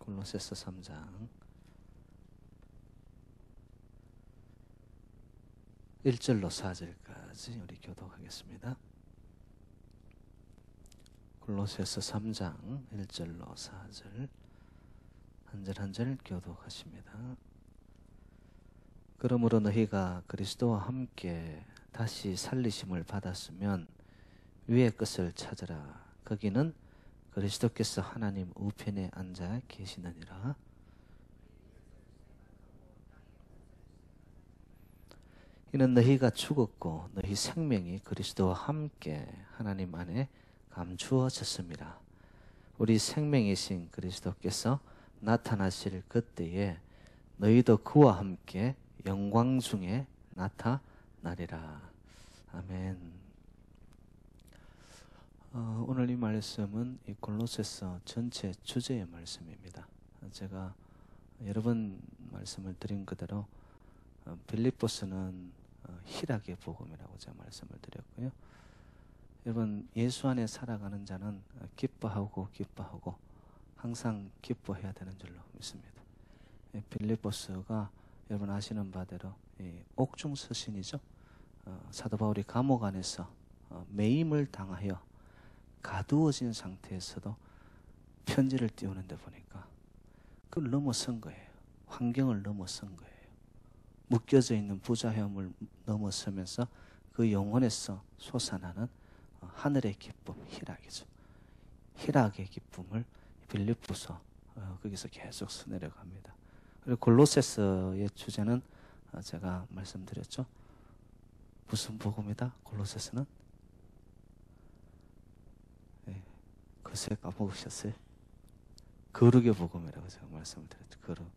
골로새서 3장 1절로 4절까지 우리 교독하겠습니다. 골로새서 3장 1절로 4절 한 절 한 절 교독하십니다. 그러므로 너희가 그리스도와 함께 다시 살리심을 받았으면 위의 것을 찾으라. 거기는 그리스도께서 하나님 우편에 앉아 계시느니라. 이는 너희가 죽었고 너희 생명이 그리스도와 함께 하나님 안에 감추어졌습니다. 우리 생명이신 그리스도께서 나타나실 그때에 너희도 그와 함께 영광 중에 나타나리라. 아멘. 오늘 이 말씀은 이 골로새서 전체 주제의 말씀입니다. 제가 여러 번 말씀을 드린 그대로 빌립보서는 희락의 복음이라고 제가 말씀을 드렸고요. 여러분, 예수 안에 살아가는 자는 기뻐하고 항상 기뻐해야 되는 줄로 믿습니다. 빌립보서가 여러분 아시는 바대로 옥중서신이죠. 사도 바울이 감옥 안에서 매임을 당하여 가두어진 상태에서도 편지를 띄우는데 보니까 그걸 넘어선 거예요. 환경을 넘어선 거예요. 묶여져 있는 부자혐을 넘어서면서 그 영혼에서 솟아나는 하늘의 기쁨, 희락이죠. 희락의 기쁨을 빌립보서 거기서 계속 써내려갑니다. 그리고 골로새서의 주제는 제가 말씀드렸죠. 무슨 복음이다? 골로새서는 그새 까먹으셨어요? 거룩의 복음이라고 제가 말씀을 드렸죠. 거룩.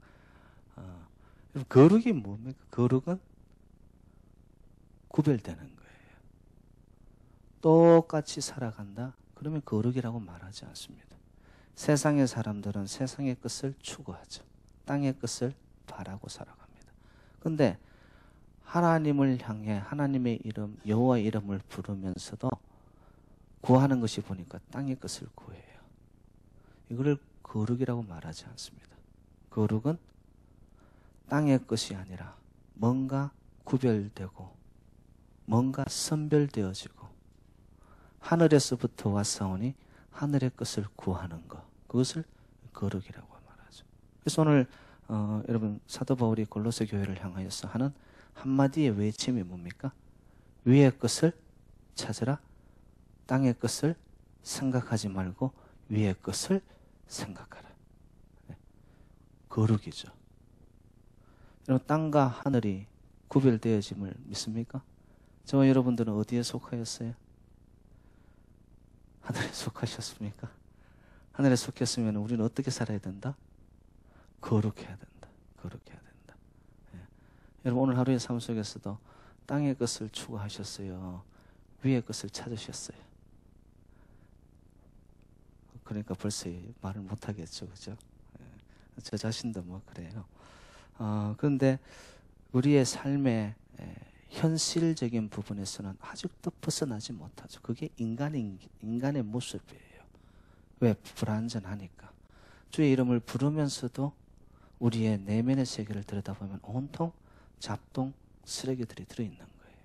거룩이 뭡니까? 거룩은 구별되는 거예요. 똑같이 살아간다? 그러면 거룩이라고 말하지 않습니다. 세상의 사람들은 세상의 것을 추구하죠. 땅의 것을 바라고 살아갑니다. 그런데 하나님을 향해 하나님의 이름, 여호와의 이름을 부르면서도 구하는 것이 보니까 땅의 것을 구해요. 이거를 거룩이라고 말하지 않습니다. 거룩은 땅의 것이 아니라 뭔가 구별되고 뭔가 선별되어지고 하늘에서부터 왔사오니 하늘의 것을 구하는 것, 그것을 거룩이라고 말하죠. 그래서 오늘 여러분 사도 바울이 골로새 교회를 향하여서 하는 한마디의 외침이 뭡니까? 위의 것을 찾으라. 땅의 것을 생각하지 말고 위의 것을 생각하라. 거룩이죠. 여러분, 땅과 하늘이 구별되어짐을 믿습니까? 저와 여러분들은 어디에 속하였어요? 하늘에 속하셨습니까? 하늘에 속했으면 우리는 어떻게 살아야 된다? 거룩해야 된다. 거룩해야 된다. 여러분, 오늘 하루의 삶 속에서도 땅의 것을 추구하셨어요? 위의 것을 찾으셨어요? 그러니까 벌써 말을 못하겠죠. 그죠? 저 자신도 뭐 그래요. 그런데 우리의 삶의 현실적인 부분에서는 아직도 벗어나지 못하죠. 그게 인간의 모습이에요. 왜? 불완전하니까. 주의 이름을 부르면서도 우리의 내면의 세계를 들여다보면 온통 잡동 쓰레기들이 들어있는 거예요.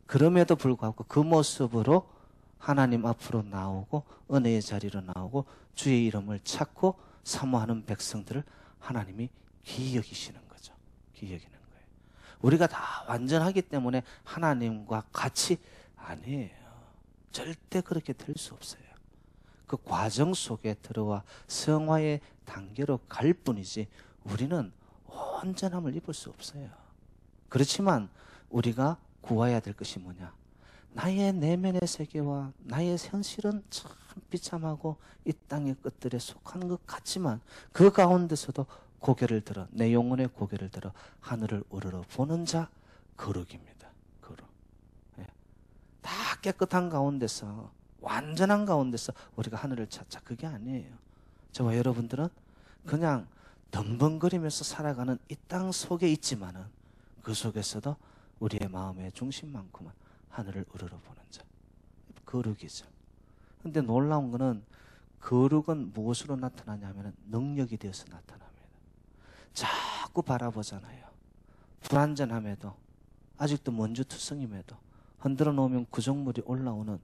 그럼에도 불구하고 그 모습으로 하나님 앞으로 나오고 은혜의 자리로 나오고 주의 이름을 찾고 사모하는 백성들을 하나님이 귀히 여기시는 거죠. 귀히 여기는 거예요. 우리가 다 완전하기 때문에 하나님과 같이 아니에요. 절대 그렇게 될 수 없어요. 그 과정 속에 들어와 성화의 단계로 갈 뿐이지 우리는 온전함을 입을 수 없어요. 그렇지만 우리가 구해야 될 것이 뭐냐? 나의 내면의 세계와 나의 현실은 참 비참하고 이 땅의 것들에 속한 것 같지만 그 가운데서도 고개를 들어, 내 영혼의 고개를 들어 하늘을 우러러 보는 자 거룩입니다. 거룩. 다 깨끗한 가운데서, 완전한 가운데서 우리가 하늘을 찾자, 그게 아니에요. 저와 여러분들은 그냥 덤벙거리면서 살아가는 이 땅 속에 있지만은 그 속에서도 우리의 마음의 중심만큼은 하늘을 우러러 보는 자, 거룩이죠. 그런데 놀라운 거는 거룩은 무엇으로 나타나냐면 능력이 되어서 나타납니다. 자꾸 바라보잖아요. 불완전함에도 아직도 먼지투성임에도 흔들어 놓으면 구정물이 올라오는,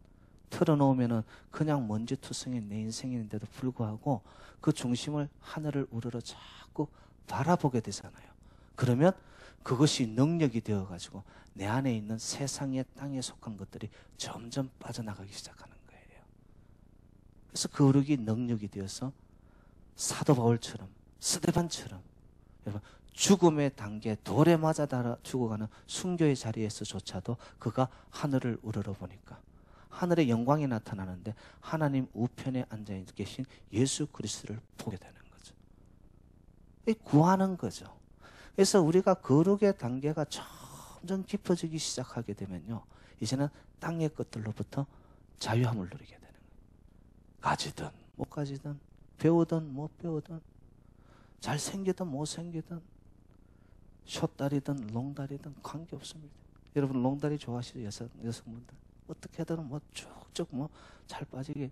틀어놓으면 그냥 먼지투성인 내 인생인데도 불구하고 그 중심을 하늘을 우러러 자꾸 바라보게 되잖아요. 그러면 그것이 능력이 되어가지고 내 안에 있는 세상의 땅에 속한 것들이 점점 빠져나가기 시작하는 거예요. 그래서 거룩이 능력이 되어서 사도 바울처럼, 스데반처럼 여러분 죽음의 단계, 돌에 맞아 죽어가는 순교의 자리에서조차도 그가 하늘을 우러러 보니까 하늘의 영광이 나타나는데 하나님 우편에 앉아 계신 예수 그리스도를 보게 되는 거죠. 구하는 거죠. 그래서 우리가 거룩의 단계가 점점 깊어지기 시작하게 되면요, 이제는 땅의 것들로부터 자유함을 누리게 되는 거예요. 가지든 못 가지든, 배우든 못 배우든, 잘생기든 못생기든, 숏다리든 롱다리든 관계없습니다. 여러분 롱다리 좋아하시죠? 여성분들 어떻게든 뭐 쭉쭉 뭐 잘 빠지게,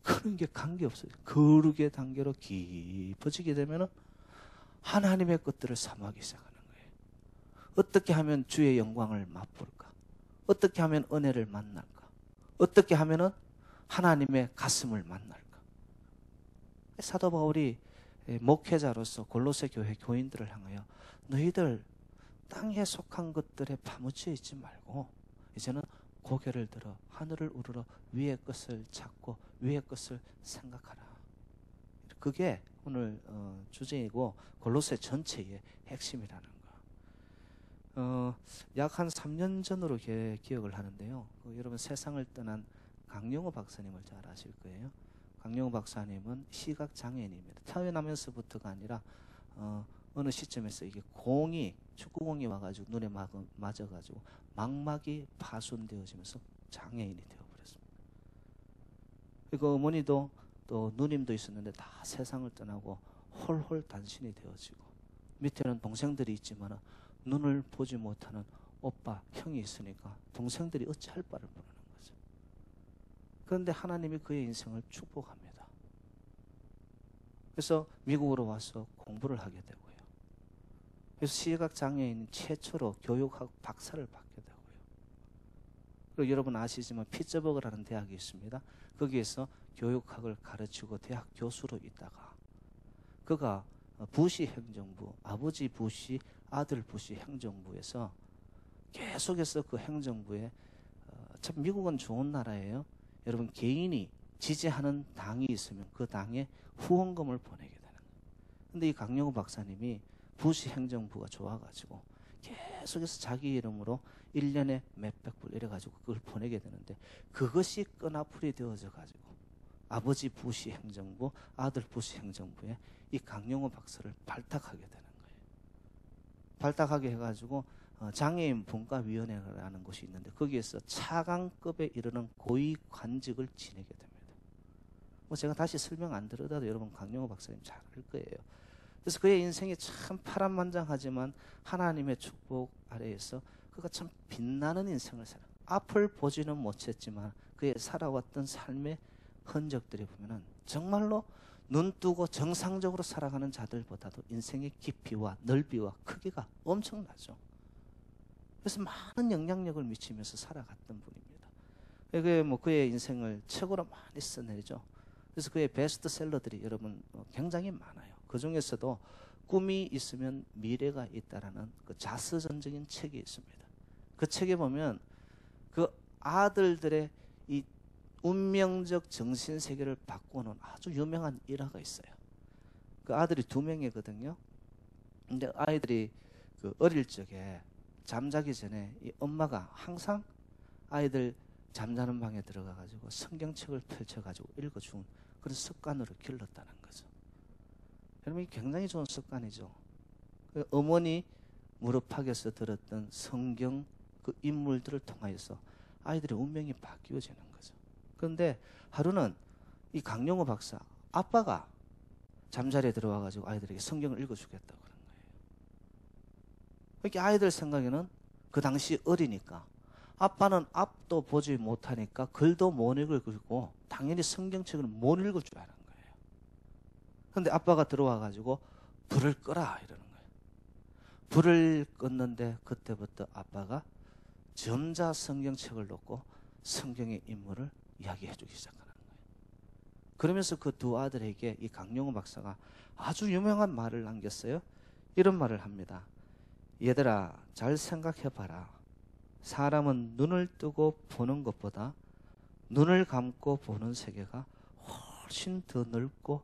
그런 게 관계없어요. 거룩의 단계로 깊어지게 되면은 하나님의 것들을 사모하기 시작하는 거예요. 어떻게 하면 주의 영광을 맛볼까? 어떻게 하면 은혜를 만날까? 어떻게 하면은 하나님의 가슴을 만날까? 사도 바울이 목회자로서 골로새 교회 교인들을 향하여 너희들 땅에 속한 것들에 파묻혀 있지 말고 이제는 고개를 들어 하늘을 우러러 위의 것을 찾고 위의 것을 생각하라. 그게 오늘 주제이고 골로새 전체의 핵심이라는 거. 약 한 3년 전으로 기억을 하는데요. 여러분 세상을 떠난 강영호 박사님을 잘 아실 거예요. 강영호 박사님은 시각장애인입니다. 태어나면서부터가 아니라 어느 시점에서 이게 축구공이 와가지고 눈에 맞아가지고 망막이 파손되어지면서 장애인이 되어버렸습니다. 그리고 어머니도 또 누님도 있었는데 다 세상을 떠나고 홀홀 단신이 되어지고 밑에는 동생들이 있지만 눈을 보지 못하는 오빠, 형이 있으니까 동생들이 어찌할 바를 모르는 거죠. 그런데 하나님이 그의 인생을 축복합니다. 그래서 미국으로 와서 공부를 하게 되고요. 그래서 시각장애인 최초로 교육학 박사를 받게 되고요. 그리고 여러분 아시지만 피츠버그라는 대학이 있습니다. 거기에서 교육학을 가르치고 대학 교수로 있다가 그가 부시 행정부, 아버지 부시, 아들 부시 행정부에서 계속해서 그 행정부에 참 미국은 좋은 나라예요. 여러분 개인이 지지하는 당이 있으면 그 당에 후원금을 보내게 되는 거예요. 근데 이 강영호 박사님이 부시 행정부가 좋아가지고 계속해서 자기 이름으로 1년에 몇백 불 이래가지고 그걸 보내게 되는데 그것이 끈앞풀이 되어져 가지고 아버지 부시 행정부, 아들 부시 행정부에 이 강영호 박사를 발탁하게 되는 거예요. 발탁하게 해가지고 장애인 분과위원회라는 곳이 있는데 거기에서 차관급에 이르는 고위 관직을 지내게 됩니다. 뭐 제가 다시 설명 안 드려도 여러분 강영호 박사님 잘 알 거예요. 그래서 그의 인생이 참 파란만장하지만 하나님의 축복 아래에서 그가 참 빛나는 인생을 앞을 보지는 못했지만 그의 살아왔던 삶의 흔적들이 보면은 정말로 눈 뜨고 정상적으로 살아가는 자들보다도 인생의 깊이와 넓이와 크기가 엄청나죠. 그래서 많은 영향력을 미치면서 살아갔던 분입니다. 그게 뭐 그의 인생을 책으로 많이 써내죠. 그래서 그의 베스트셀러들이 여러분 굉장히 많아요. 그 중에서도 꿈이 있으면 미래가 있다라는 그 자서전적인 책이 있습니다. 그 책에 보면 그 아들들의 이 운명적 정신세계를 바꾸는 아주 유명한 일화가 있어요. 그 아들이 2명이거든요. 근데 아이들이 그 어릴 적에 잠자기 전에 이 엄마가 항상 아이들 잠자는 방에 들어가가지고 성경책을 펼쳐가지고 읽어주는 그런 습관으로 길렀다는 거죠. 여러분 이 굉장히 좋은 습관이죠. 그 어머니 무릎팍에서 들었던 성경 그 인물들을 통하여서 아이들의 운명이 바뀌어지는 거죠. 그런데 하루는 이 강영호 박사 아빠가 잠자리에 들어와가지고 아이들에게 성경을 읽어주겠다고 그런 거예요. 그러니까 아이들 생각에는 그 당시 어리니까 아빠는 앞도 보지 못하니까 글도 못 읽고 당연히 성경책을 못 읽을 줄 아는 거예요. 그런데 아빠가 들어와 가지고 불을 끄라 이러는 거예요. 불을 껐는데 그때부터 아빠가 점자 성경책을 놓고 성경의 인물을 이야기해 주기 시작하는 거예요. 그러면서 그 두 아들에게 이 강용호 박사가 아주 유명한 말을 남겼어요. 이런 말을 합니다. 얘들아, 잘 생각해 봐라. 사람은 눈을 뜨고 보는 것보다 눈을 감고 보는 세계가 훨씬 더 넓고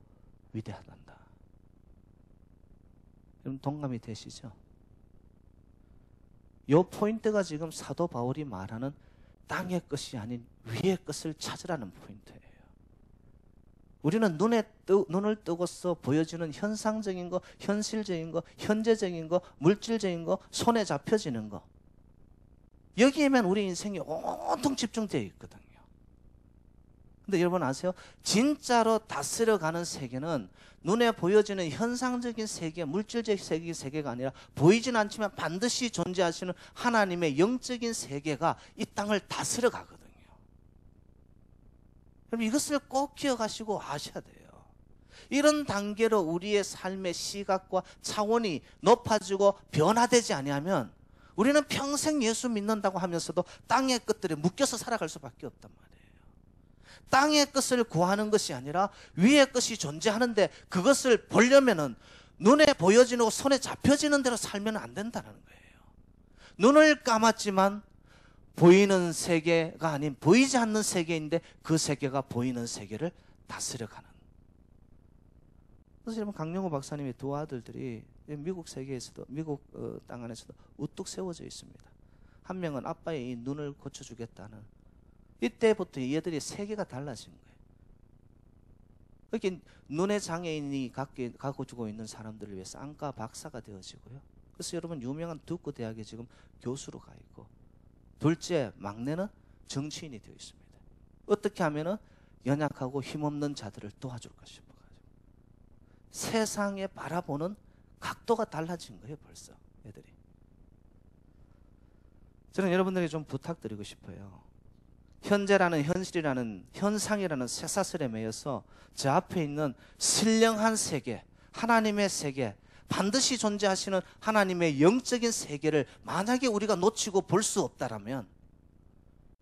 위대하단다. 여러분 동감이 되시죠? 이 포인트가 지금 사도 바울이 말하는 땅의 것이 아닌 위의 것을 찾으라는 포인트예요. 우리는 눈을 뜨고서 보여지는 현상적인 거, 현실적인 거, 현재적인 거, 물질적인 거, 손에 잡혀지는 거, 여기에만 우리 인생이 온통 집중되어 있거든요. 근데 여러분 아세요? 진짜로 다스려가는 세계는 눈에 보여지는 현상적인 세계, 물질적 세계가 아니라 보이진 않지만 반드시 존재하시는 하나님의 영적인 세계가 이 땅을 다스려 가거든요. 그럼 이것을 꼭 기억하시고 아셔야 돼요. 이런 단계로 우리의 삶의 시각과 차원이 높아지고 변화되지 아니하면 우리는 평생 예수 믿는다고 하면서도 땅의 것들에 묶여서 살아갈 수밖에 없단 말이에요. 땅의 것을 구하는 것이 아니라 위의 것이 존재하는데 그것을 보려면은 눈에 보여지고 손에 잡혀지는 대로 살면 안 된다는 거예요. 눈을 감았지만 보이는 세계가 아닌 보이지 않는 세계인데 그 세계가 보이는 세계를 다스려가는. 그래서 여러분 강용호 박사님의 두 아들들이 미국 세계에서도 미국 땅 안에서도 우뚝 세워져 있습니다. 한 명은 아빠의 이 눈을 고쳐주겠다는, 이때부터 얘들이 세계가 달라진 거예요. 그렇게 눈의 장애인이 가지고 있는 사람들을 위해서 안과 박사가 되어지고요. 그래서 여러분 유명한 두크 대학에 지금 교수로 가 있고, 둘째 막내는 정치인이 되어 있습니다. 어떻게 하면은 연약하고 힘없는 자들을 도와줄까 싶어가지고 세상에 바라보는 각도가 달라진 거예요. 벌써 애들이. 저는 여러분들에게 좀 부탁드리고 싶어요. 현재라는 현실이라는 현상이라는 쇠사슬에 매여서 저 앞에 있는 신령한 세계, 하나님의 세계, 반드시 존재하시는 하나님의 영적인 세계를 만약에 우리가 놓치고 볼 수 없다라면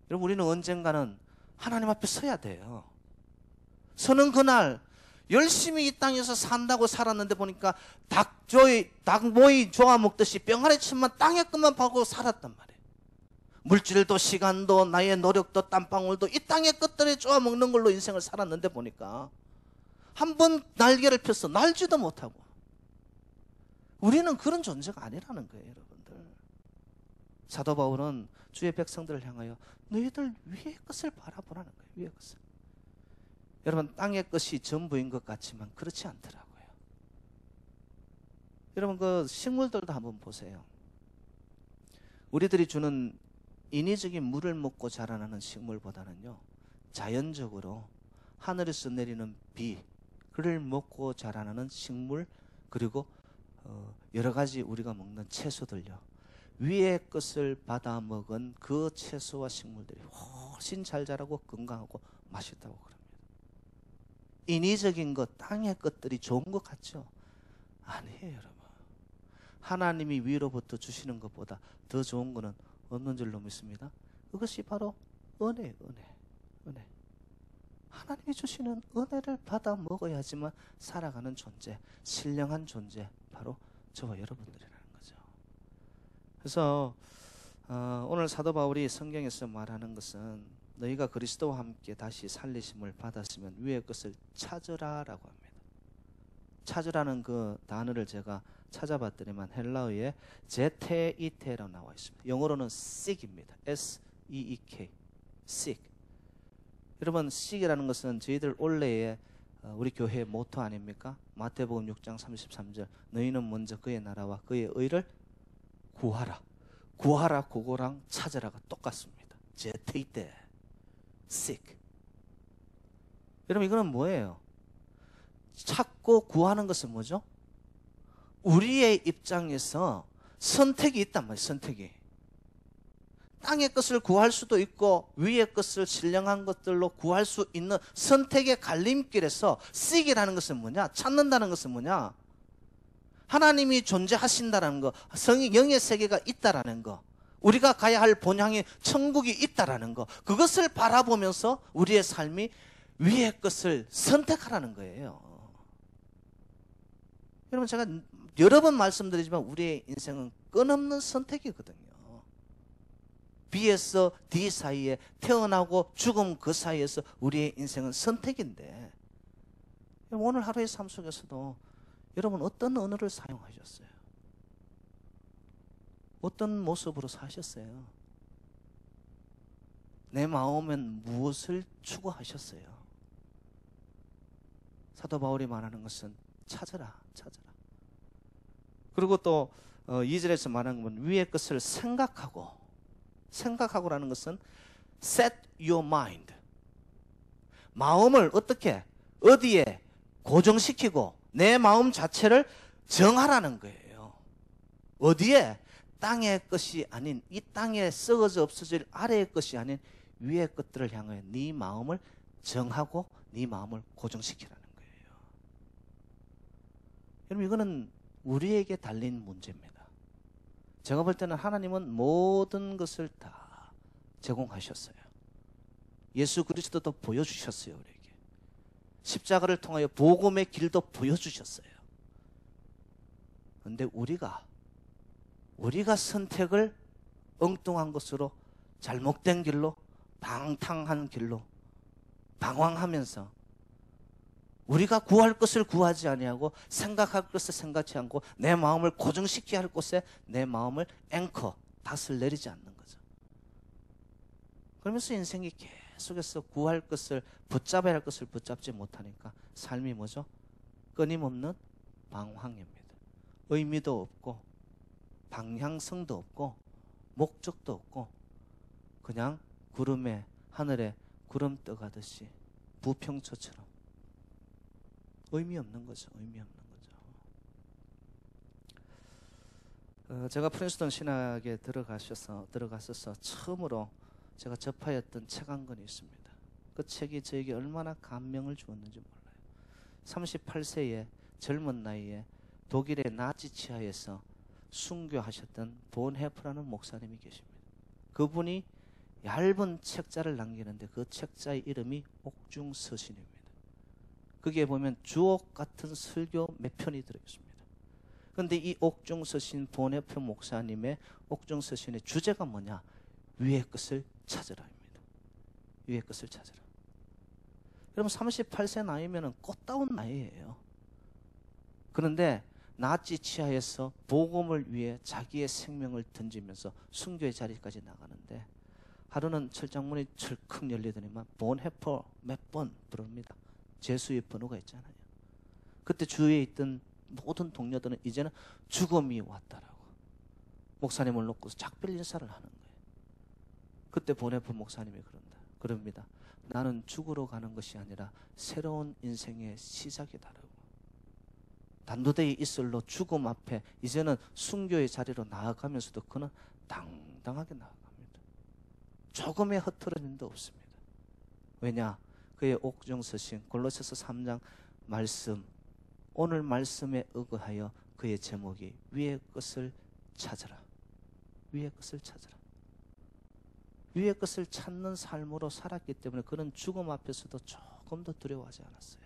여러분 우리는 언젠가는 하나님 앞에 서야 돼요. 서는 그날 열심히 이 땅에서 산다고 살았는데 보니까 닭모이 조아 먹듯이 병아리 침만 땅의 것만 보고 살았단 말이에요. 물질도 시간도 나의 노력도 땀방울도 이 땅의 것들에 쪼아 먹는 걸로 인생을 살았는데 보니까 한 번 날개를 펴서 날지도 못하고, 우리는 그런 존재가 아니라는 거예요. 여러분들, 사도 바울은 주의 백성들을 향하여 너희들 위의 것을 바라보라는 거예요. 위의 것을. 여러분 땅의 것이 전부인 것 같지만 그렇지 않더라고요. 여러분 그 식물들도 한번 보세요. 우리들이 주는 인위적인 물을 먹고 자라나는 식물보다는요, 자연적으로 하늘에서 내리는 비, 그를 먹고 자라나는 식물, 그리고 여러 가지 우리가 먹는 채소들요, 위의 것을 받아 먹은 그 채소와 식물들이 훨씬 잘 자라고 건강하고 맛있다고 그럽니다. 인위적인 것, 땅의 것들이 좋은 것 같죠? 아니에요. 여러분, 하나님이 위로부터 주시는 것보다 더 좋은 거는 없는 줄로 믿습니다. 그것이 바로 은혜예요. 은혜. 하나님이 주시는 은혜를 받아 먹어야지만 살아가는 존재, 신령한 존재, 바로 저와 여러분들이라는 거죠. 그래서 오늘 사도 바울이 성경에서 말하는 것은 너희가 그리스도와 함께 다시 살리심을 받았으면 위의 것을 찾으라라고 합니다. 찾으라는 그 단어를 제가 찾아봤더니만 헬라어에 제테이테라고 나와 있습니다. 영어로는 seek입니다. S-E-E-K, seek. 여러분 seek이라는 것은 저희들 올해의 우리 교회의 모토 아닙니까? 마태복음 6장 33절 너희는 먼저 그의 나라와 그의 의를 구하라. 구하라 그거랑 찾으라가 똑같습니다. 제테이테, seek. 여러분 이거는 뭐예요? 찾고 구하는 것은 뭐죠? 우리의 입장에서 선택이 있단 말이에요. 선택이. 땅의 것을 구할 수도 있고 위의 것을 신령한 것들로 구할 수 있는 선택의 갈림길에서 seek이라는 것은 뭐냐? 찾는다는 것은 뭐냐? 하나님이 존재하신다는 거, 영의 세계가 있다라는 거, 우리가 가야 할 본향의 천국이 있다라는 거, 그것을 바라보면서 우리의 삶이 위의 것을 선택하라는 거예요. 여러분, 제가 여러 번 말씀드리지만 우리의 인생은 끊없는 선택이거든요. B에서 D 사이에, 태어나고 죽음 그 사이에서 우리의 인생은 선택인데, 오늘 하루의 삶 속에서도 여러분 어떤 언어를 사용하셨어요? 어떤 모습으로 사셨어요? 내 마음엔 무엇을 추구하셨어요? 사도 바울이 말하는 것은 찾아라, 찾아라. 그리고 또 2절에서 말하는 건 위의 것을 생각하고라는 것은 set your mind. 마음을 어떻게, 어디에 고정시키고 내 마음 자체를 정하라는 거예요. 어디에? 땅의 것이 아닌, 이 땅에 썩어져 없어질 아래의 것이 아닌 위의 것들을 향하여 네 마음을 정하고 네 마음을 고정시키라는 거예요. 여러분, 이거는 우리에게 달린 문제입니다. 제가 볼 때는 하나님은 모든 것을 다 제공하셨어요. 예수 그리스도도 보여주셨어요, 우리에게. 십자가를 통하여 복음의 길도 보여주셨어요. 그런데 우리가 선택을 엉뚱한 것으로, 잘못된 길로, 방탕한 길로 방황하면서 우리가 구할 것을 구하지 아니하고 생각할 것을 생각지 않고 내 마음을 고정시켜야 할 곳에 내 마음을 앵커, 닷을 내리지 않는 거죠. 그러면서 인생이 계속해서 구할 것을, 붙잡아야 할 것을 붙잡지 못하니까 삶이 뭐죠? 끊임없는 방황입니다. 의미도 없고 방향성도 없고 목적도 없고 그냥 구름에, 하늘에 구름 떠가듯이 부평초처럼 의미 없는 거죠. 의미 없는 거죠. 제가 프린스턴 신학에 들어가서서 처음으로 제가 접하였던 책 한 권이 있습니다. 그 책이 저에게 얼마나 감명을 주었는지 몰라요. 38세의 젊은 나이에 독일의 나치 치하에서 순교하셨던 본헤프라는 목사님이 계십니다. 그분이 얇은 책자를 남기는데 그 책자의 이름이 옥중서신입니다. 거기에 보면 주옥 같은 설교 몇 편이 들어있습니다. 그런데 이 옥중서신, 본헤프 목사님의 옥중서신의 주제가 뭐냐? 위의 것을 찾으라입니다. 위의 것을 찾으라. 여러분, 38세 나이면 꽃다운 나이예요. 그런데 나치 치하에서 복음을 위해 자기의 생명을 던지면서 순교의 자리까지 나가는데, 하루는 철장문이 철컥 열리더니만 본헤퍼 몇 번 부릅니다. 제수의 번호가 있잖아요. 그때 주위에 있던 모든 동료들은 이제는 죽음이 왔다라고 목사님을 놓고서 작별 인사를 하는 거예요. 그때 본헤퍼 목사님이 그럽니다. 나는 죽으러 가는 것이 아니라 새로운 인생의 시작이다라고. 단도대의 이슬로 죽음 앞에 이제는 순교의 자리로 나아가면서도 그는 당당하게 나아갑니다. 조금의 흐트러짐도 없습니다. 왜냐? 그의 옥중서신 골로새서 3장 말씀, 오늘 말씀에 의거하여 그의 제목이 위의 것을 찾으라. 위의 것을 찾으라. 위의 것을 찾는 삶으로 살았기 때문에 그는 죽음 앞에서도 조금도 두려워하지 않았어요.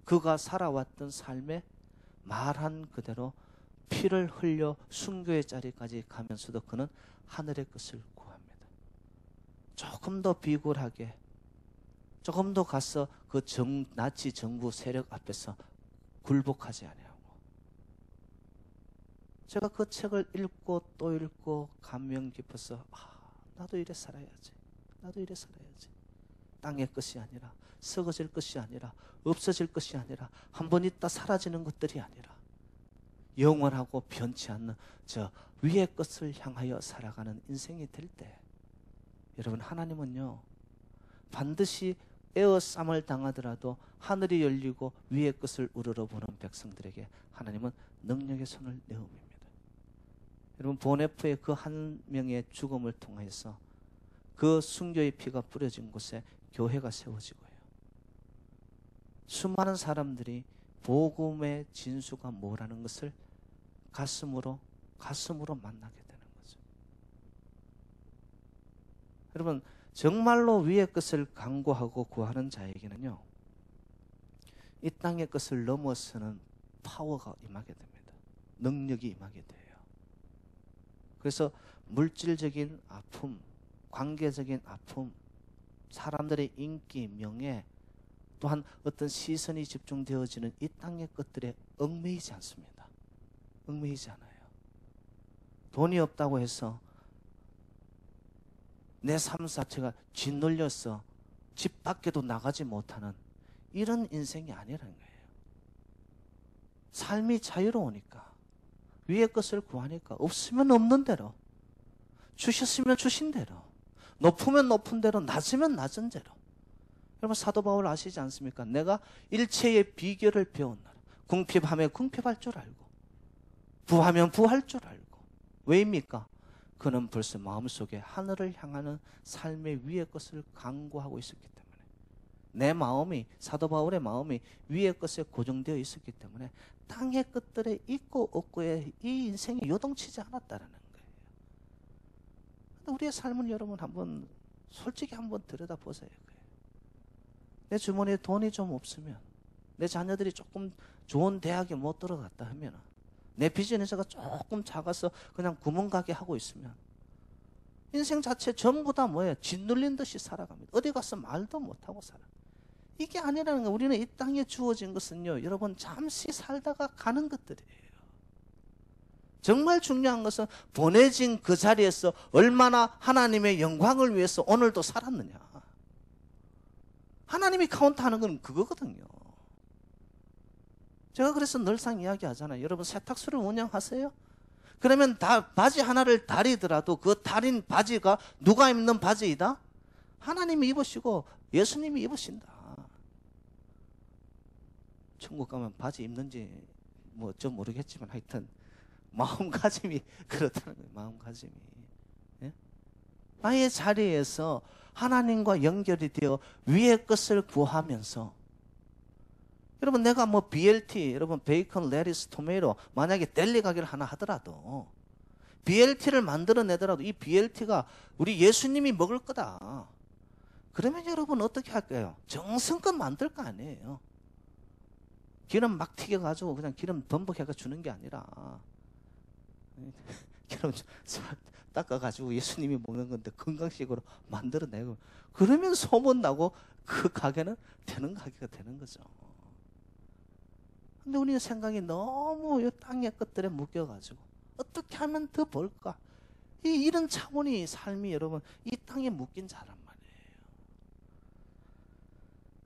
그가 살아왔던 삶에 말한 그대로 피를 흘려 순교의 자리까지 가면서도 그는 하늘의 것을 구합니다. 조금 더 비굴하게, 조금 더 가서 그 나치 정부 세력 앞에서 굴복하지 아니하고, 제가 그 책을 읽고 또 읽고 감명 깊어서 나도 이래 살아야지. 나도 이래 살아야지. 땅의 것이 아니라, 썩어질 것이 아니라, 없어질 것이 아니라, 한 번 있다 사라지는 것들이 아니라 영원하고 변치 않는 저 위의 것을 향하여 살아가는 인생이 될 때, 여러분, 하나님은요 반드시 에어쌈을 당하더라도 하늘이 열리고 위의 것을 우러러보는 백성들에게 하나님은 능력의 손을 내옵니다. 여러분 보네프의 그 한 명의 죽음을 통해서 그 순교의 피가 뿌려진 곳에 교회가 세워지고요. 수많은 사람들이 복음의 진수가 뭐라는 것을 가슴으로 만나게 되는 거죠. 여러분 정말로 위의 것을 간구하고 구하는 자에게는요, 이 땅의 것을 넘어서는 파워가 임하게 됩니다. 능력이 임하게 돼요. 그래서 물질적인 아픔, 관계적인 아픔, 사람들의 인기, 명예, 또한 어떤 시선이 집중되어지는 이 땅의 것들에 얽매이지 않습니다. 얽매이지 않아요. 돈이 없다고 해서 내 삶 자체가 짓눌려서 집 밖에도 나가지 못하는 이런 인생이 아니라는 거예요. 삶이 자유로우니까, 위의 것을 구하니까, 없으면 없는 대로, 주셨으면 주신 대로, 높으면 높은 대로, 낮으면 낮은 대로. 여러분 사도 바울 아시지 않습니까? 내가 일체의 비결을 배웠노라. 궁핍하면 궁핍할 줄 알고, 부하면 부할 줄 알고. 왜입니까? 그는 벌써 마음속에 하늘을 향하는 삶의 위의 것을 간구하고 있었기 때문에, 내 마음이, 사도 바울의 마음이 위의 것에 고정되어 있었기 때문에 땅의 것들에 있고 없고에 이 인생이 요동치지 않았다는 거예요. 근데 우리의 삶은 여러분 한번 솔직히 한번 들여다보세요. 내 주머니에 돈이 좀 없으면, 내 자녀들이 조금 좋은 대학에 못 들어갔다 하면, 내 비즈니스가 조금 작아서 그냥 구멍가게 하고 있으면 인생 자체 전부 다 뭐예요? 짓눌린 듯이 살아갑니다. 어디 가서 말도 못하고 살아. 이게 아니라는 거예요. 우리는 이 땅에 주어진 것은요, 여러분 잠시 살다가 가는 것들이에요. 정말 중요한 것은 보내진 그 자리에서 얼마나 하나님의 영광을 위해서 오늘도 살았느냐. 하나님이 카운트하는 건 그거거든요. 제가 그래서 늘상 이야기하잖아요. 여러분 세탁소를 운영하세요? 그러면 바지 하나를 다리더라도 그 다린 바지가 누가 입는 바지이다? 하나님이 입으시고 예수님이 입으신다. 천국 가면 바지 입는지 뭐 좀 모르겠지만 하여튼 마음가짐이 그렇다는 거예요. 마음가짐이. 예? 나의 자리에서 하나님과 연결이 되어 위의 것을 구하면서, 여러분 내가 뭐 BLT, 여러분 베이컨, 레디스, 토마토, 만약에 델리 가게를 하나 하더라도 BLT를 만들어내더라도 이 BLT가 우리 예수님이 먹을 거다. 그러면 여러분 어떻게 할까요? 정성껏 만들 거 아니에요. 기름 막 튀겨가지고 그냥 기름 덤벅해가 주는 게 아니라 기름 닦아가지고 예수님이 먹는 건데 건강식으로 만들어내고, 그러면 소문나고 그 가게는 되는 가게가 되는 거죠. 근데 우리의 생각이 너무 이 땅의 것들에 묶여가지고 어떻게 하면 더 벌까? 이런 차원이 삶이 여러분 이 땅에 묶인 자란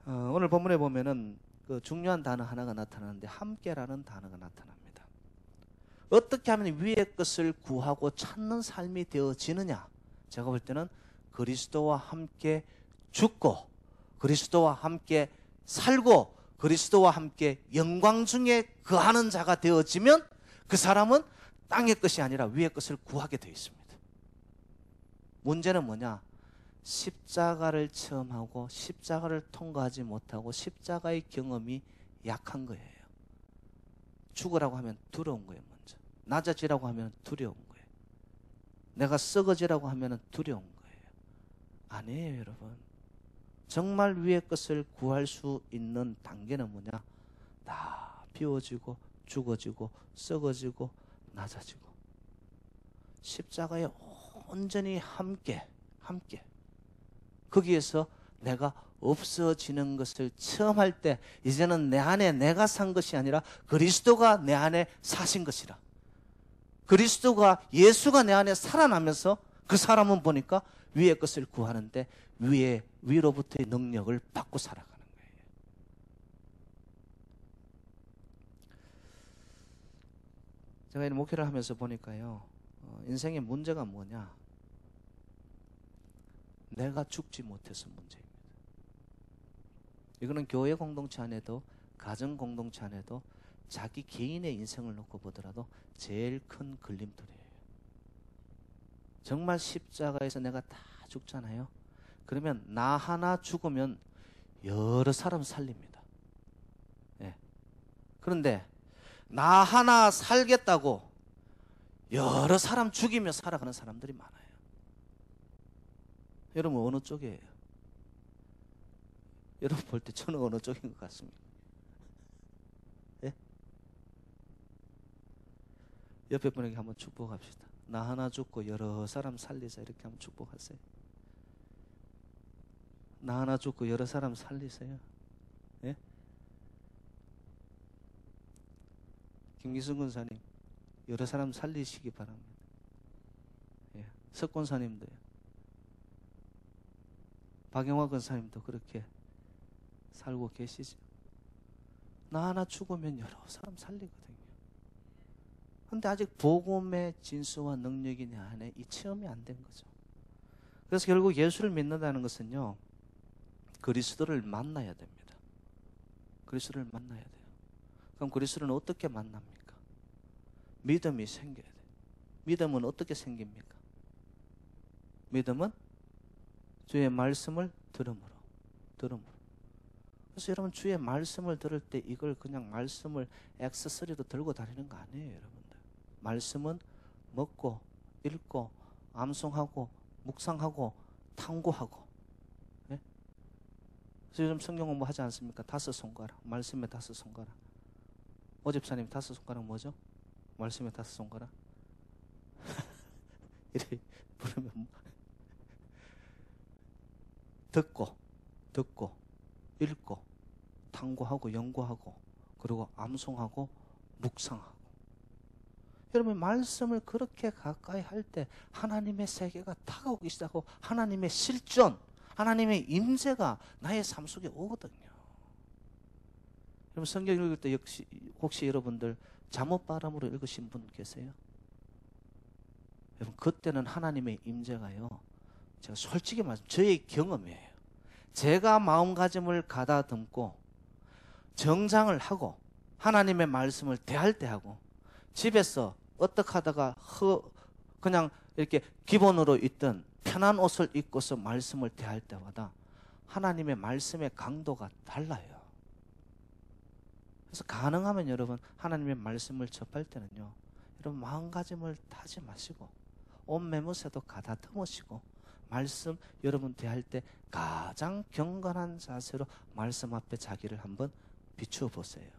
말이에요. 오늘 본문에 보면은 그 중요한 단어 하나가 나타나는데 함께라는 단어가 나타납니다. 어떻게 하면 위의 것을 구하고 찾는 삶이 되어지느냐? 제가 볼 때는 그리스도와 함께 죽고 그리스도와 함께 살고 그리스도와 함께 영광 중에 거하는 자가 되어지면 그 사람은 땅의 것이 아니라 위의 것을 구하게 되어 있습니다. 문제는 뭐냐? 십자가를 체험하고 십자가를 통과하지 못하고 십자가의 경험이 약한 거예요. 죽으라고 하면 두려운 거예요. 먼저 낮아지라고 하면 두려운 거예요. 내가 썩어지라고 하면 두려운 거예요. 아니에요, 여러분. 정말 위의 것을 구할 수 있는 단계는 뭐냐? 다 비워지고 죽어지고 썩어지고 낮아지고 십자가에 온전히 함께 거기에서 내가 없어지는 것을 체험할 때 이제는 내 안에 내가 산 것이 아니라 그리스도가 내 안에 사신 것이라. 그리스도가 예수가 내 안에 살아나면서 그 사람은 보니까 위의 것을 구하는데 위로부터의 능력을 받고 살아가는 거예요. 제가 이 목회를 하면서 보니까요, 인생의 문제가 뭐냐? 내가 죽지 못해서 문제입니다. 이거는 교회 공동체 안에도 가정 공동체 안에도 자기 개인의 인생을 놓고 보더라도 제일 큰 걸림돌이에요. 정말 십자가에서 내가 다 죽잖아요. 그러면 나 하나 죽으면 여러 사람 살립니다. 예. 그런데 나 하나 살겠다고 여러 사람 죽이며 살아가는 사람들이 많아요. 여러분 어느 쪽이에요? 여러분 볼 때 저는 어느 쪽인 것 같습니까? 예? 옆에 분에게 한번 축복합시다. 나 하나 죽고 여러 사람 살리자, 이렇게 한번 축복하세요. 나 하나 죽고 여러 사람 살리세요. 예? 김기순 군사님, 여러 사람 살리시기 바랍니다. 예. 석 권사님도요. 박영화 권사님도 그렇게 살고 계시죠. 나 하나 죽으면 여러 사람 살리거든요. 근데 아직 복음의 진수와 능력이 내 안에 이 체험이 안 된 거죠. 그래서 결국 예수를 믿는다는 것은요, 그리스도를 만나야 됩니다. 그리스도를 만나야 돼요. 그럼 그리스도는 어떻게 만납니까? 믿음이 생겨야 돼요. 믿음은 어떻게 생깁니까? 믿음은 주의 말씀을 들음으로. 그래서 여러분 주의 말씀을 들을 때 이걸 그냥 말씀을 액세서리로 들고 다니는 거 아니에요, 여러분들. 말씀은 먹고 읽고 암송하고 묵상하고 탐구하고. 네? 그래서 요즘 성경 공부하지 않습니까? 5손가락, 말씀의 5손가락. 오집사님 5손가락 뭐죠? 말씀의 5손가락. 이렇게 부르면 듣고 읽고 탐구하고 연구하고 그리고 암송하고 묵상하고. 여러분 말씀을 그렇게 가까이 할 때 하나님의 세계가 다가오기 시작하고 하나님의 실존, 하나님의 임재가 나의 삶 속에 오거든요. 여러분 성경 읽을 때 역시 혹시 여러분들 잠옷바람으로 읽으신 분 계세요? 여러분 그때는 하나님의 임재가요, 제가 솔직히 말씀 저의 경험이에요. 제가 마음가짐을 가다듬고 정장을 하고 하나님의 말씀을 대할 때 하고 집에서 어떻게 하다가 그냥 이렇게 기본으로 있던 편한 옷을 입고서 말씀을 대할 때마다 하나님의 말씀의 강도가 달라요. 그래서 가능하면 여러분 하나님의 말씀을 접할 때는요, 여러분 마음가짐을 타지 마시고 옷 매무새도 가다듬으시고 말씀 여러분 대할 때 가장 경건한 자세로 말씀 앞에 자기를 한번 비추어 보세요.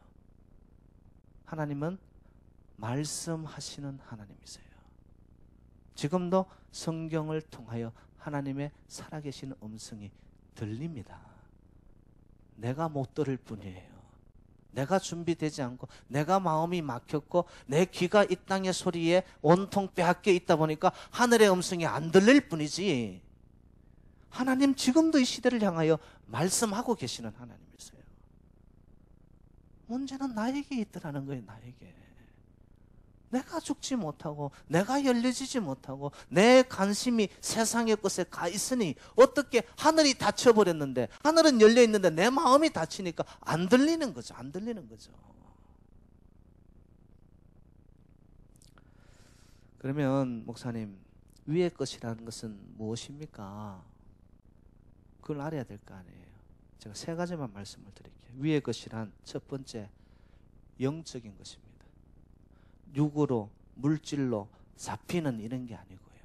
하나님은 말씀하시는 하나님이세요. 지금도 성경을 통하여 하나님의 살아계신 음성이 들립니다. 내가 못 들을 뿐이에요. 내가 준비되지 않고 내가 마음이 막혔고 내 귀가 이 땅의 소리에 온통 빼앗겨 있다 보니까 하늘의 음성이 안 들릴 뿐이지, 하나님 지금도 이 시대를 향하여 말씀하고 계시는 하나님이세요. 문제는 나에게 있더라는 거예요. 나에게. 내가 죽지 못하고 내가 열려지지 못하고 내 관심이 세상의 것에 가 있으니 어떻게 하늘이 닫혀버렸는데, 하늘은 열려있는데 내 마음이 닫히니까 안 들리는 거죠. 안 들리는 거죠. 그러면 목사님, 위의 것이라는 것은 무엇입니까? 그걸 알아야 될 거 아니에요. 제가 3가지만 말씀을 드릴게요. 위의 것이란 첫 번째, 영적인 것입니다. 육으로 물질로 잡히는 이런 게 아니고요.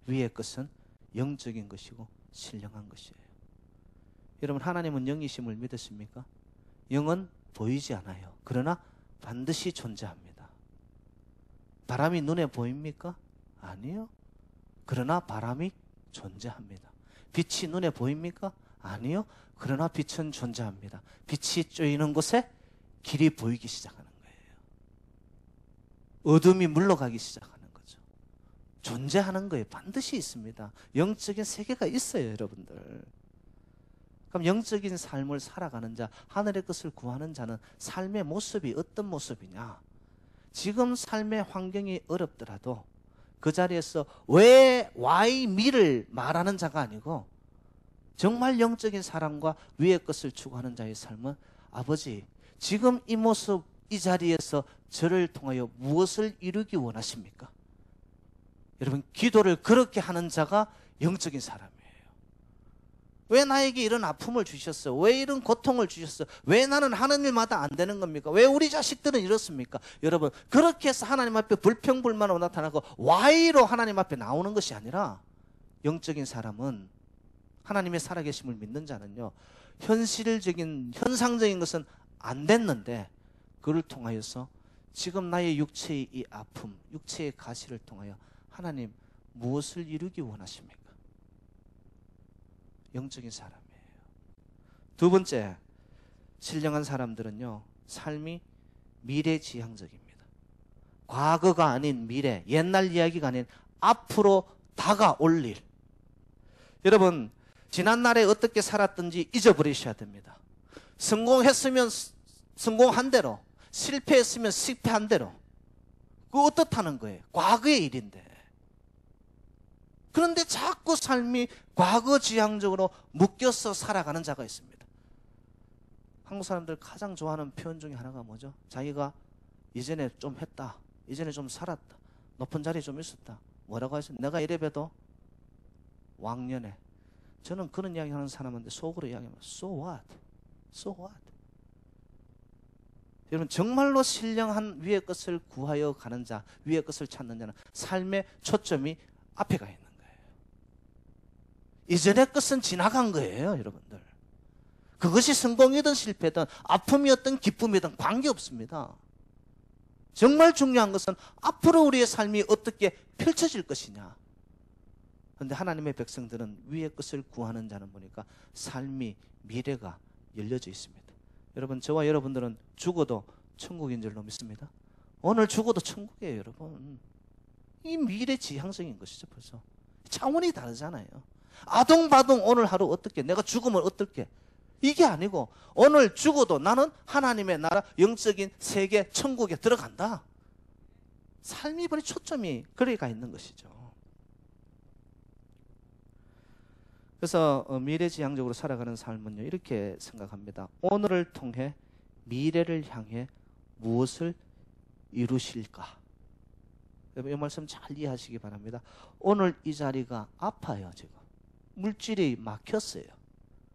위의 것은 영적인 것이고 신령한 것이에요. 여러분 하나님은 영이심을 믿으십니까? 영은 보이지 않아요. 그러나 반드시 존재합니다. 바람이 눈에 보입니까? 아니요. 그러나 바람이 존재합니다. 빛이 눈에 보입니까? 아니요. 그러나 빛은 존재합니다. 빛이 쪼이는 곳에 길이 보이기 시작하는 거예요. 어둠이 물러가기 시작하는 거죠. 존재하는 거예요. 반드시 있습니다. 영적인 세계가 있어요, 여러분들. 그럼 영적인 삶을 살아가는 자, 하늘의 것을 구하는 자는 삶의 모습이 어떤 모습이냐? 지금 삶의 환경이 어렵더라도 그 자리에서 왜, why me를 말하는 자가 아니고 정말 영적인 사랑과 위의 것을 추구하는 자의 삶은, 아버지 지금 이 모습 이 자리에서 저를 통하여 무엇을 이루기 원하십니까? 여러분, 기도를 그렇게 하는 자가 영적인 사람이에요. 왜 나에게 이런 아픔을 주셨어? 왜 이런 고통을 주셨어? 왜 나는 하는 일마다 안 되는 겁니까? 왜 우리 자식들은 이렇습니까? 여러분, 그렇게 해서 하나님 앞에 불평불만으로 나타나고 Why로 하나님 앞에 나오는 것이 아니라, 영적인 사람은, 하나님의 살아계심을 믿는 자는요, 현실적인 현상적인 것은 안 됐는데 그를 통하여서 지금 나의 육체의 이 아픔, 육체의 가시를 통하여 하나님 무엇을 이루기 원하십니까? 영적인 사람이에요. 두 번째, 신령한 사람들은요, 삶이 미래지향적입니다. 과거가 아닌 미래, 옛날 이야기가 아닌 앞으로 다가올 일. 여러분, 지난날에 어떻게 살았든지 잊어버리셔야 됩니다. 성공했으면 성공한 대로, 실패했으면 실패한 대로. 그거 어떻다는 거예요? 과거의 일인데. 그런데 자꾸 삶이 과거 지향적으로 묶여서 살아가는 자가 있습니다. 한국 사람들 가장 좋아하는 표현 중에 하나가 뭐죠? 자기가 이전에 좀 했다, 이전에 좀 살았다, 높은 자리에 좀 있었다. 뭐라고 하셨어요? 내가 이래봬도 왕년에. 저는 그런 이야기 하는 사람한테 속으로 이야기하면 So what? So what? 여러분, 정말로 신령한 위의 것을 구하여 가는 자, 위의 것을 찾는 자는 삶의 초점이 앞에 가 있는 거예요. 이전의 것은 지나간 거예요, 여러분들. 그것이 성공이든 실패든 아픔이었든 기쁨이든 관계없습니다. 정말 중요한 것은 앞으로 우리의 삶이 어떻게 펼쳐질 것이냐. 그런데 하나님의 백성들은 위의 것을 구하는 자는 보니까 삶이, 미래가 열려져 있습니다. 여러분, 저와 여러분들은 죽어도 천국인 줄로 믿습니다. 오늘 죽어도 천국이에요, 여러분. 이 미래지향적인 것이죠. 벌써 차원이 다르잖아요. 아동바동 오늘 하루 어떻게, 내가 죽으면 어떻게, 이게 아니고 오늘 죽어도 나는 하나님의 나라, 영적인 세계, 천국에 들어간다. 삶이 벌써 초점이 거기가 있는 것이죠. 그래서 미래지향적으로 살아가는 삶은요, 이렇게 생각합니다. 오늘을 통해 미래를 향해 무엇을 이루실까? 이 말씀 잘 이해하시기 바랍니다. 오늘 이 자리가 아파요, 지금. 물질이 막혔어요.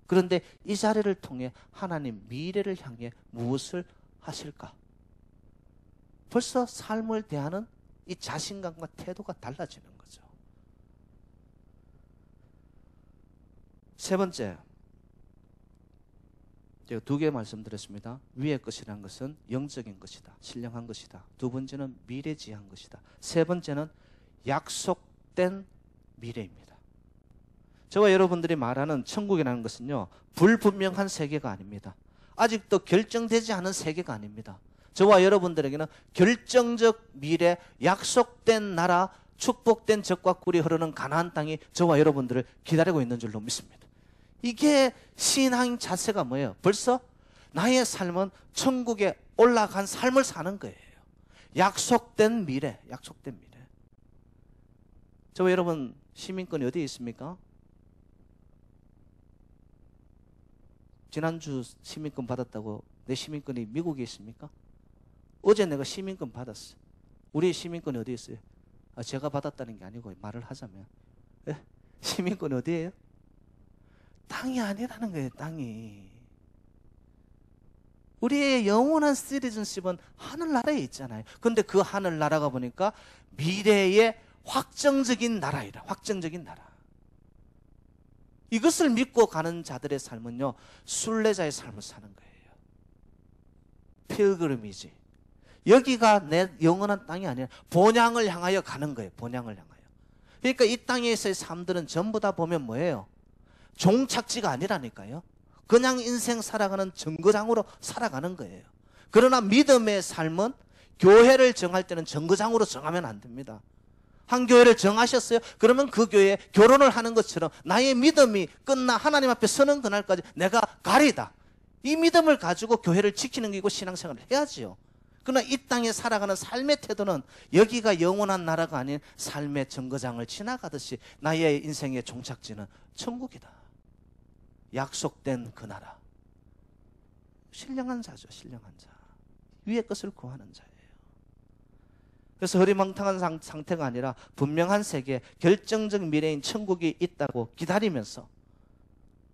그런데 이 자리를 통해 하나님 미래를 향해 무엇을 하실까? 벌써 삶을 대하는 이 자신감과 태도가 달라지는 거죠. 세 번째, 제가 두 개 말씀드렸습니다. 위의 것이라는 것은 영적인 것이다, 신령한 것이다. 두 번째는 미래지향 것이다. 세 번째는 약속된 미래입니다. 저와 여러분들이 말하는 천국이라는 것은요, 불분명한 세계가 아닙니다. 아직도 결정되지 않은 세계가 아닙니다. 저와 여러분들에게는 결정적 미래, 약속된 나라, 축복된 젖과 꿀이 흐르는 가나안 땅이 저와 여러분들을 기다리고 있는 줄로 믿습니다. 이게 신앙 자세가 뭐예요? 벌써 나의 삶은 천국에 올라간 삶을 사는 거예요. 약속된 미래, 약속된 미래. 저와 여러분, 시민권이 어디에 있습니까? 지난주 시민권 받았다고 내 시민권이 미국에 있습니까? 어제 내가 시민권 받았어. 우리의 시민권이 어디에 있어요? 제가 받았다는 게 아니고 말을 하자면, 시민권이 어디예요? 땅이 아니라는 거예요, 땅이. 우리의 영원한 시티즌십은 하늘나라에 있잖아요. 그런데 그 하늘나라가 보니까 미래의 확정적인 나라이라, 확정적인 나라. 이것을 믿고 가는 자들의 삶은요, 순례자의 삶을 사는 거예요. 필그림이지. 여기가 내 영원한 땅이 아니라 본향을 향하여 가는 거예요, 본향을 향하여. 그러니까 이 땅에서의 삶들은 전부 다 보면 뭐예요? 종착지가 아니라니까요. 그냥 인생 살아가는 정거장으로 살아가는 거예요. 그러나 믿음의 삶은 교회를 정할 때는 정거장으로 정하면 안 됩니다. 한 교회를 정하셨어요? 그러면 그 교회에 결혼을 하는 것처럼 나의 믿음이 끝나 하나님 앞에 서는 그날까지 내가 가리다. 이 믿음을 가지고 교회를 지키는 게고 신앙생활을 해야지요. 그러나 이 땅에 살아가는 삶의 태도는 여기가 영원한 나라가 아닌 삶의 정거장을 지나가듯이 나의 인생의 종착지는 천국이다. 약속된 그 나라. 신령한 자죠, 신령한 자. 위의 것을 구하는 자예요. 그래서 흐리멍텅한 상태가 아니라 분명한 세계, 결정적 미래인 천국이 있다고 기다리면서,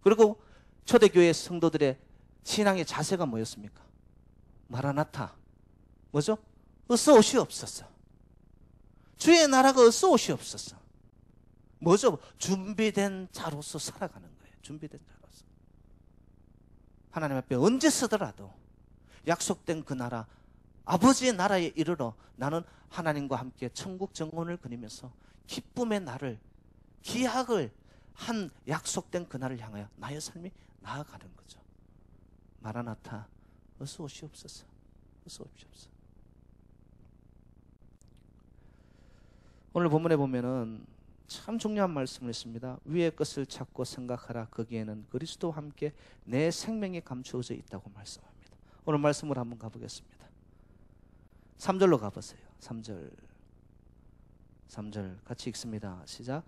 그리고 초대교회 성도들의 신앙의 자세가 뭐였습니까? 마라나타. 뭐죠? 어서 오시옵소서. 주의 나라가 어서 오시옵소서. 뭐죠? 준비된 자로서 살아가는 거예요. 준비된 자로서. 하나님 앞에 언제 서더라도 약속된 그 나라, 아버지의 나라에 이르러 나는 하나님과 함께 천국 정원을 그리면서 기쁨의 날을, 기약을 한 약속된 그날을 향하여 나의 삶이 나아가는 거죠. 마라나타, 어서 오시옵소서. 어서 오시옵소서. 오늘 본문에 보면은 참 중요한 말씀을 했습니다. 위의 것을 찾고 생각하라. 거기에는 그리스도와 함께 내 생명이 감추어져 있다고 말씀합니다. 오늘 말씀으로 한번 가보겠습니다. 3절로 가보세요. 3절 같이 읽습니다. 시작.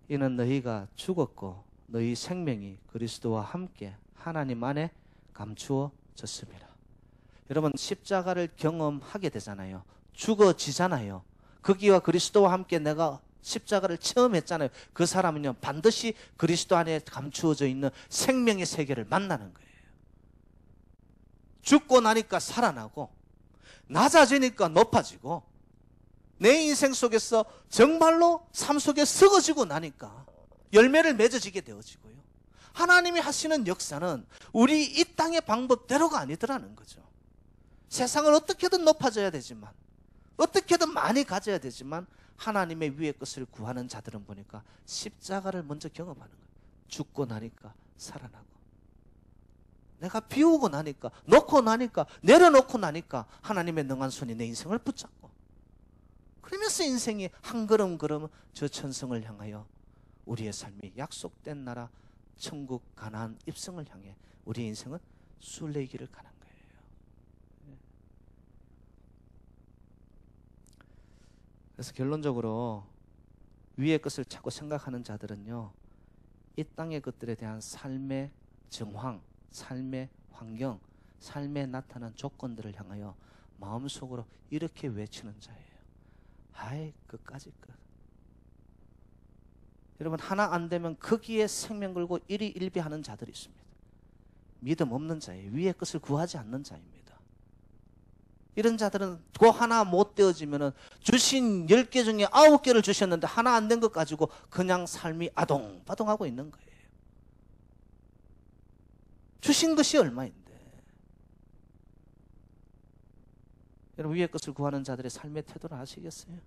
이는 너희가 죽었고 너희 생명이 그리스도와 함께 하나님 안에 감추어졌습니다. 여러분, 십자가를 경험하게 되잖아요. 죽어지잖아요. 거기와 그리스도와 함께 내가 십자가를 처음 했잖아요. 그 사람은요, 반드시 그리스도 안에 감추어져 있는 생명의 세계를 만나는 거예요. 죽고 나니까 살아나고, 낮아지니까 높아지고, 내 인생 속에서 정말로 삶 속에 썩어지고 나니까 열매를 맺어지게 되어지고요. 하나님이 하시는 역사는 우리 이 땅의 방법대로가 아니더라는 거죠. 세상은 어떻게든 높아져야 되지만, 어떻게든 많이 가져야 되지만, 하나님의 위의 것을 구하는 자들은 보니까 십자가를 먼저 경험하는 거예요. 죽고 나니까 살아나고, 내가 비우고 나니까, 놓고 나니까, 내려놓고 나니까 하나님의 능한 손이 내 인생을 붙잡고, 그러면서 인생이 한 걸음 걸음 저 천성을 향하여 우리의 삶이 약속된 나라 천국 가나안 입성을 향해 우리의 인생은 순례길을 가는 거예요. 그래서 결론적으로 위의 것을 찾고 생각하는 자들은요, 이 땅의 것들에 대한 삶의 정황, 삶의 환경, 삶에 나타난 조건들을 향하여 마음속으로 이렇게 외치는 자예요. 아이, 끝까지 끝. 여러분, 하나 안 되면 거기에 생명 걸고 일희일비하는 자들이 있습니다. 믿음 없는 자예요. 위의 것을 구하지 않는 자입니다. 이런 자들은 그 하나 못 되어지면은 주신 10개 중에 9개를 주셨는데 하나 안 된 것 가지고 그냥 삶이 아동바동하고 있는 거예요. 주신 것이 얼마인데. 여러분, 위의 것을 구하는 자들의 삶의 태도를 아시겠어요?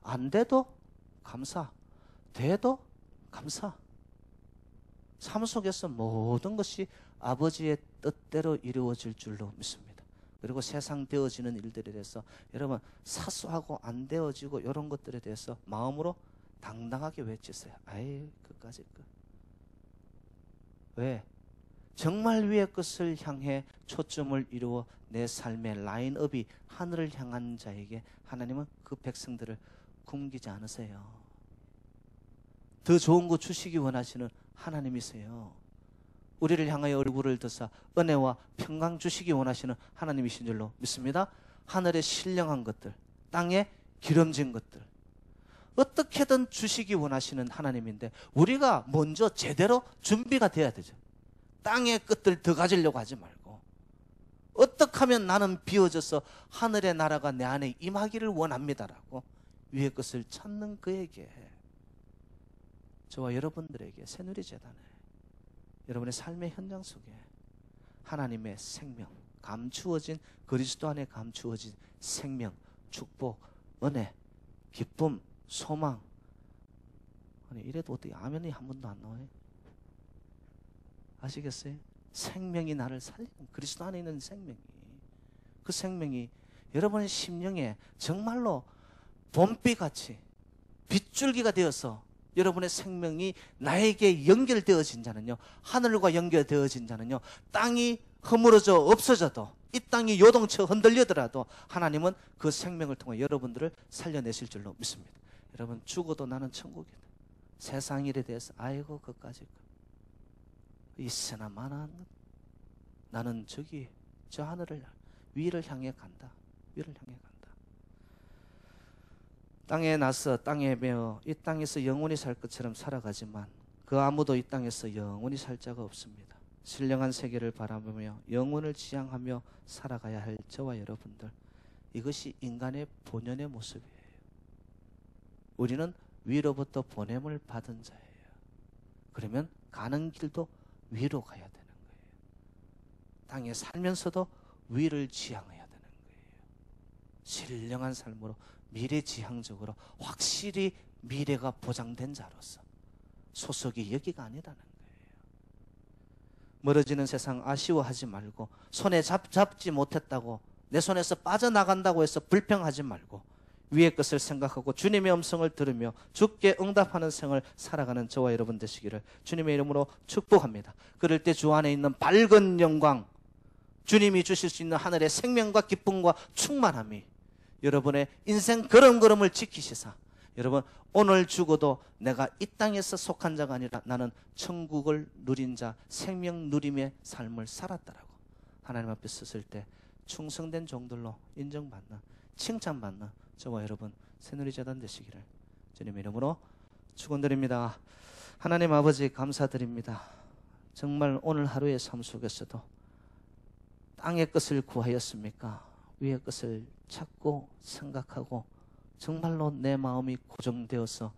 안 돼도 감사, 돼도 감사. 삶 속에서 모든 것이 아버지의 뜻대로 이루어질 줄로 믿습니다. 그리고 세상 되어지는 일들에 대해서 여러분, 사소하고 안 되어지고 이런 것들에 대해서 마음으로 당당하게 외치세요. 아이, 끝까지 끝. 왜? 정말 위의 것을 향해 초점을 이루어 내 삶의 라인업이 하늘을 향한 자에게 하나님은 그 백성들을 굶기지 않으세요. 더 좋은 거 주시기 원하시는 하나님이세요. 우리를 향하여 얼굴을 드사 은혜와 평강 주시기 원하시는 하나님이신 줄로 믿습니다. 하늘에 신령한 것들, 땅에 기름진 것들, 어떻게든 주시기 원하시는 하나님인데 우리가 먼저 제대로 준비가 돼야 되죠. 땅의 것들 더 가지려고 하지 말고, 어떻게 하면 나는 비워져서 하늘의 나라가 내 안에 임하기를 원합니다라고 위의 것을 찾는 그에게, 저와 여러분들에게 새누리재단에 여러분의 삶의 현장 속에 하나님의 생명, 감추어진 그리스도 안에 감추어진 생명, 축복, 은혜, 기쁨, 소망. 아니, 이래도 어떻게 아멘이 한 번도 안 나와요? 아시겠어요? 생명이 나를 살리는, 그리스도 안에 있는 생명이, 그 생명이 여러분의 심령에 정말로 봄비같이 빗줄기가 되어서 여러분의 생명이 나에게 연결되어진 자는요, 하늘과 연결되어진 자는요, 땅이 허물어져 없어져도, 이 땅이 요동쳐 흔들리더라도 하나님은 그 생명을 통해 여러분들을 살려내실 줄로 믿습니다. 여러분, 죽어도 나는 천국이다. 세상 일에 대해서 아이고 그까짓 것, 있으나 마나한 것, 나는 저기 저 하늘을 위를 향해 간다. 위를 향해 간다. 땅에 나서 땅에 매어 이 땅에서 영원히 살 것처럼 살아가지만 그 아무도 이 땅에서 영원히 살 자가 없습니다. 신령한 세계를 바라보며 영혼을 지향하며 살아가야 할 저와 여러분들, 이것이 인간의 본연의 모습이에요. 우리는 위로부터 보냄을 받은 자예요. 그러면 가는 길도 위로 가야 되는 거예요. 땅에 살면서도 위를 지향해야 되는 거예요. 신령한 삶으로 미래지향적으로 확실히 미래가 보장된 자로서 소속이 여기가 아니라는 거예요. 멀어지는 세상 아쉬워하지 말고, 손에 잡지 못했다고, 내 손에서 빠져나간다고 해서 불평하지 말고, 위의 것을 생각하고 주님의 음성을 들으며 주께 응답하는 생을 살아가는 저와 여러분 되시기를 주님의 이름으로 축복합니다. 그럴 때 주 안에 있는 밝은 영광, 주님이 주실 수 있는 하늘의 생명과 기쁨과 충만함이 여러분의 인생 걸음걸음을 지키시사, 여러분 오늘 죽어도 내가 이 땅에서 속한 자가 아니라 나는 천국을 누린 자, 생명 누림의 삶을 살았다라고 하나님 앞에 섰을 때 충성된 종들로 인정받는, 칭찬받는 저와 여러분 새누리재단 되시기를 주님의 이름으로 축원드립니다. 하나님 아버지 감사드립니다. 정말 오늘 하루의 삶 속에서도 땅의 것을 구하였습니까? 위의 것을 찾고 생각하고 정말로 내 마음이 고정되어서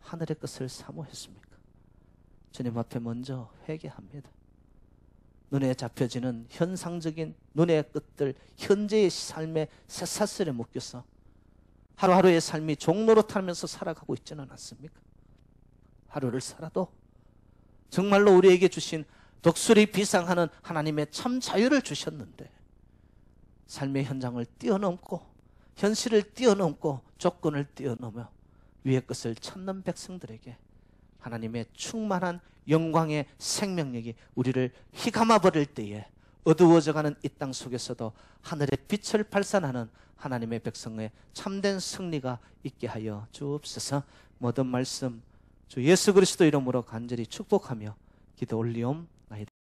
하늘의 것을 사모했습니까? 주님 앞에 먼저 회개합니다. 눈에 잡혀지는 현상적인 눈의 끝들, 현재의 삶의 쇠사슬에 묶여서 하루하루의 삶이 종로로 타면서 살아가고 있지는 않습니까? 하루를 살아도 정말로 우리에게 주신 독수리 비상하는 하나님의 참 자유를 주셨는데 삶의 현장을 뛰어넘고 현실을 뛰어넘고 조건을 뛰어넘어 위의 것을 찾는 백성들에게 하나님의 충만한 영광의 생명력이 우리를 휘감아 버릴 때에 어두워져가는 이 땅 속에서도 하늘의 빛을 발산하는 하나님의 백성의 참된 승리가 있게 하여 주옵소서. 모든 말씀 주 예수 그리스도 이름으로 간절히 축복하며 기도 올리옵나이다.